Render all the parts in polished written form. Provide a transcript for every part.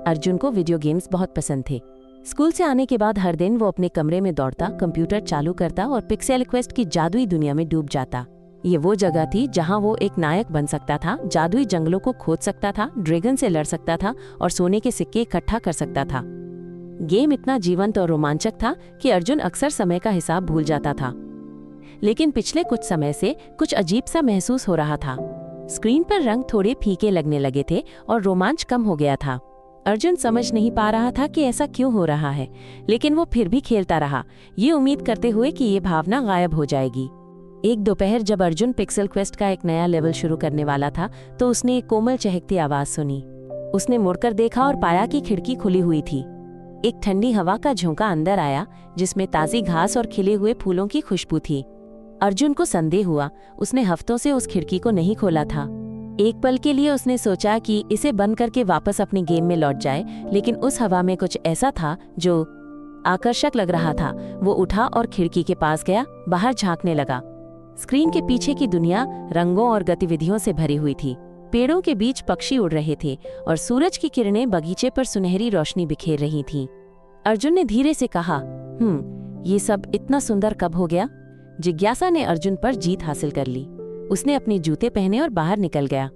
अर्जुन को video games बहुत पसंद थे। स्कूल से आने के बाद हर दिन वो अपने कमरे में दौड़ता, कंप्यूटर चालू करता और पिक्सेल क्वेस्ट की जादुई दुनिया में डूब जाता। ये वो जगह थी जहां वो एक नायक बन सकता था, जादुई जंगलों को खोद सकता था, ड्रैगन से लड़ सकता था और सोने के सिक्के इकट्ठा कर सकता था। गेम इतना जीवंत और रोमांचक था कि अर्जुन अक्सर समय का हिसाब भूल जाता था। लेकिन पिछले कुछ समय से कुछ अजीब सा महसूस हो रहा था। स्क्रीन पर रंग थोड़े फीके लगने लगे थे और रोमांच कम हो गया था। अर्जुन समझ नहीं पा रहा था कि ऐसा क्यों हो रहा है, लेकिन वो फिर भी खेलता रहा, ये उम्मीद करते हुए कि ये भावना गायब हो जाएगी। एक दोपहर जब अर्जुन पिक्सेल क्वेस्ट का एक नया लेवल शुरू करने वाला था तो उसने एक कोमल चहकती आवाज सुनी। उसने मुड़कर देखा और पाया कि खिड़की खुली हुई थी। एक ठंडी हवा का झोंका अंदर आया जिसमें ताजी घास और खिले हुए फूलों की खुशबू थी। अर्जुन को संदेह हुआ। उसने हफ्तों से उस खिड़की को नहीं खोला था। एक पल के लिए उसने सोचा कि इसे बंद करके वापस अपने गेम में लौट जाए, लेकिन उस हवा में कुछ ऐसा था जो आकर्षक लग रहा था। वो उठा और खिड़की के पास गया, बाहर झांकने लगा। स्क्रीन के पीछे की दुनिया रंगों और गतिविधियों से भरी हुई थी। पेड़ों के बीच पक्षी उड़ रहे थे और सूरज की किरणें बगीचे पर सुनहरी रोशनी बिखेर रही थीं। अर्जुन ने धीरे से कहा, ये सब इतना सुंदर कब हो गया? जिज्ञासा ने अर्जुन पर जीत हासिल कर ली। उसने अपने जूते पहने और बाहर निकल गया।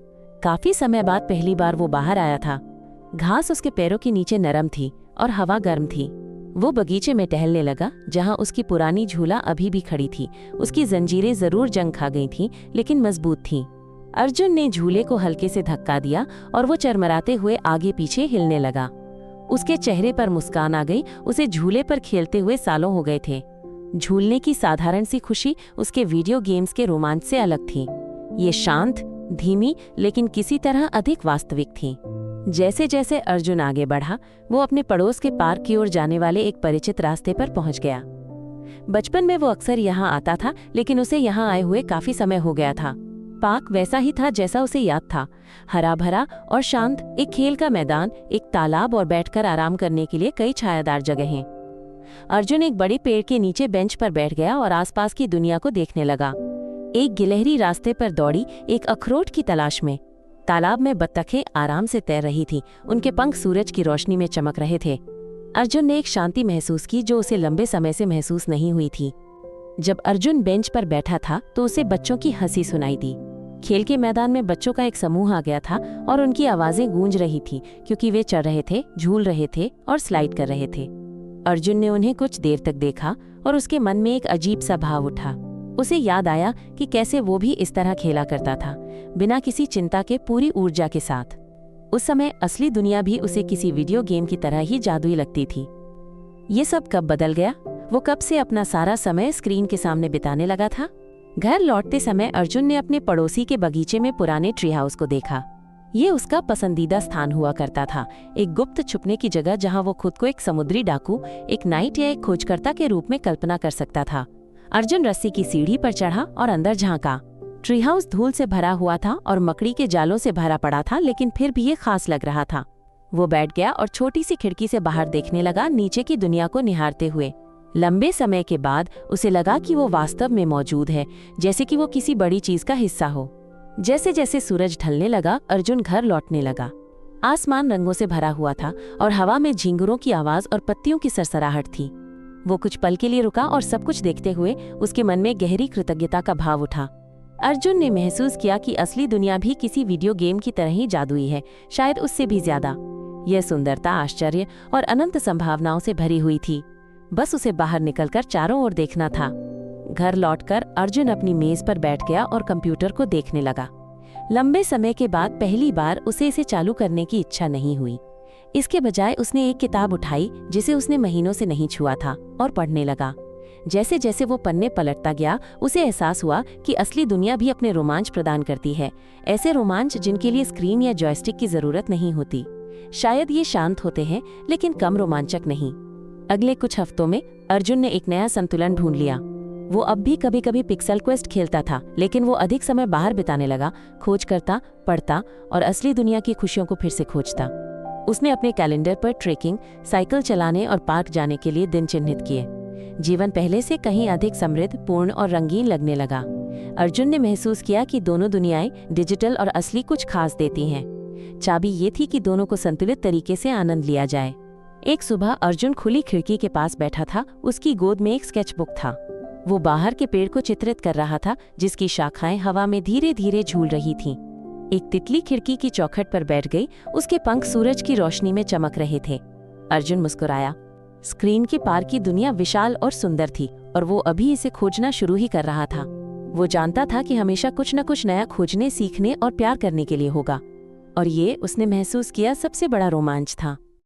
काफी समय बाद पहली बार वो बाहर आया था। घास उसके पैरों के नीचे नरम थी और हवा गर्म थी। वो बगीचे में टहलने लगा जहां उसकी पुरानी झूला अभी भी खड़ी थी। उसकी जंजीरें जरूर जंग खा गई थीं, लेकिन मजबूत थीं। अर्जुन ने झूले को हल्के से धक्का दिया और वो चरमराते हुए आगे पीछे हिलने लगा। उसके चेहरे पर मुस्कान आ गई। उसे झूले पर खेलते हुए सालों हो गए थे। झूलने की साधारण सी खुशी उसके वीडियो गेम्स के रोमांच से अलग थी। ये शांत, धीमी, लेकिन किसी तरह अधिक वास्तविक थी। जैसे जैसे अर्जुन आगे बढ़ा, वो अपने पड़ोस के पार्क की ओर जाने वाले एक परिचित रास्ते पर पहुंच गया। बचपन में वो अक्सर यहाँ आता था, लेकिन उसे यहाँ आए हुए काफी समय हो गया था। पार्क वैसा ही था जैसा उसे याद था, हरा भरा और शांत। एक खेल का मैदान, एक तालाब और बैठकर आराम करने के लिए कई छायादार जगहें। अर्जुन एक बड़े पेड़ के नीचे बेंच पर बैठ गया और आसपास की दुनिया को देखने लगा। एक गिलहरी रास्ते पर दौड़ी, एक अखरोट की तलाश में। तालाब में बत्तखें आराम से तैर रही थीं। उनके पंख सूरज की रोशनी में चमक रहे थे। अर्जुन ने एक शांति महसूस की जो उसे लंबे समय से महसूस नहीं हुई थी। जब अर्जुन बेंच पर बैठा था तो उसे बच्चों की हंसी सुनाई दी। खेल के मैदान में बच्चों का एक समूह आ गया था और उनकी आवाजें गूंज रही थीं, क्योंकि वे चढ़ रहे थे, झूल रहे थे और स्लाइड कर रहे थे। अर्जुन ने उन्हें कुछ देर तक देखा और उसके मन में एक अजीब सा भाव उठा। उसे याद आया कि कैसे वो भी इस तरह खेला करता था, बिना किसी चिंता के, पूरी ऊर्जा के साथ। उस समय असली दुनिया भी उसे किसी वीडियो गेम की तरह ही जादुई लगती थी। ये सब कब बदल गया? वो कब से अपना सारा समय स्क्रीन के सामने बिताने लगा था? घर लौटते समय अर्जुन ने अपने पड़ोसी के बगीचे में पुराने ट्री हाउस को देखा। ये उसका पसंदीदा स्थान हुआ करता था, एक गुप्त छुपने की जगह जहां वो खुद को एक समुद्री डाकू, एक नाइट या एक खोजकर्ता के रूप में कल्पना कर सकता था। अर्जुन रस्सी की सीढ़ी पर चढ़ा और अंदर झांका। ट्री हाउस धूल से भरा हुआ था और मकड़ी के जालों से भरा पड़ा था, लेकिन फिर भी ये खास लग रहा था। वो बैठ गया और छोटी सी खिड़की से बाहर देखने लगा, नीचे की दुनिया को निहारते हुए। लंबे समय के बाद उसे लगा कि वो वास्तव में मौजूद है, जैसे कि वो किसी बड़ी चीज का हिस्सा हो। जैसे जैसे सूरज ढलने लगा, अर्जुन घर लौटने लगा। आसमान रंगों से भरा हुआ था और हवा में झींगुरों की आवाज और पत्तियों की सरसराहट थी। वो कुछ पल के लिए रुका और सब कुछ देखते हुए उसके मन में गहरी कृतज्ञता का भाव उठा। अर्जुन ने महसूस किया कि असली दुनिया भी किसी वीडियो गेम की तरह ही जादुई है, शायद उससे भी ज्यादा। यह सुंदरता, आश्चर्य और अनंत संभावनाओं से भरी हुई थी। बस उसे बाहर निकलकर चारों ओर देखना था। घर लौटकर अर्जुन अपनी मेज पर बैठ गया और कंप्यूटर को देखने लगा। लंबे समय के बाद पहली बार उसे इसे चालू करने की इच्छा नहीं हुई। इसके बजाय उसने एक किताब उठाई जिसे उसने महीनों से नहीं छुआ था और पढ़ने लगा। जैसे जैसे वो पन्ने पलटता गया, उसे एहसास हुआ कि असली दुनिया भी अपने रोमांच प्रदान करती है, ऐसे रोमांच जिनके लिए स्क्रीन या जॉयस्टिक की जरूरत नहीं होती। शायद ये शांत होते हैं, लेकिन कम रोमांचक नहीं। अगले कुछ हफ्तों में अर्जुन ने एक नया संतुलन ढूंढ लिया। वो अब भी कभी कभी पिक्सेल क्वेस्ट खेलता था, लेकिन वो अधिक समय बाहर बिताने लगा, खोज करता, पढ़ता और असली दुनिया की खुशियों को फिर से खोजता। उसने अपने कैलेंडर पर ट्रेकिंग, साइकिल चलाने और पार्क जाने के लिए दिन चिन्हित किए। जीवन पहले से कहीं अधिक समृद्ध, पूर्ण और रंगीन लगने लगा। अर्जुन ने महसूस किया कि दोनों दुनियाएं, डिजिटल और असली, कुछ खास देती हैं। चाबी ये थी कि दोनों को संतुलित तरीके से आनंद लिया जाए। एक सुबह अर्जुन खुली खिड़की के पास बैठा था। उसकी गोद में एक स्केचबुक था। वो बाहर के पेड़ को चित्रित कर रहा था, जिसकी शाखाएं हवा में धीरे धीरे झूल रही थीं। एक तितली खिड़की की चौखट पर बैठ गई। उसके पंख सूरज की रोशनी में चमक रहे थे। अर्जुन मुस्कुराया। स्क्रीन के पार की दुनिया विशाल और सुंदर थी, और वो अभी इसे खोजना शुरू ही कर रहा था। वो जानता था कि हमेशा कुछ न कुछ नया खोजने, सीखने और प्यार करने के लिए होगा, और ये उसने महसूस किया सबसे बड़ा रोमांच था।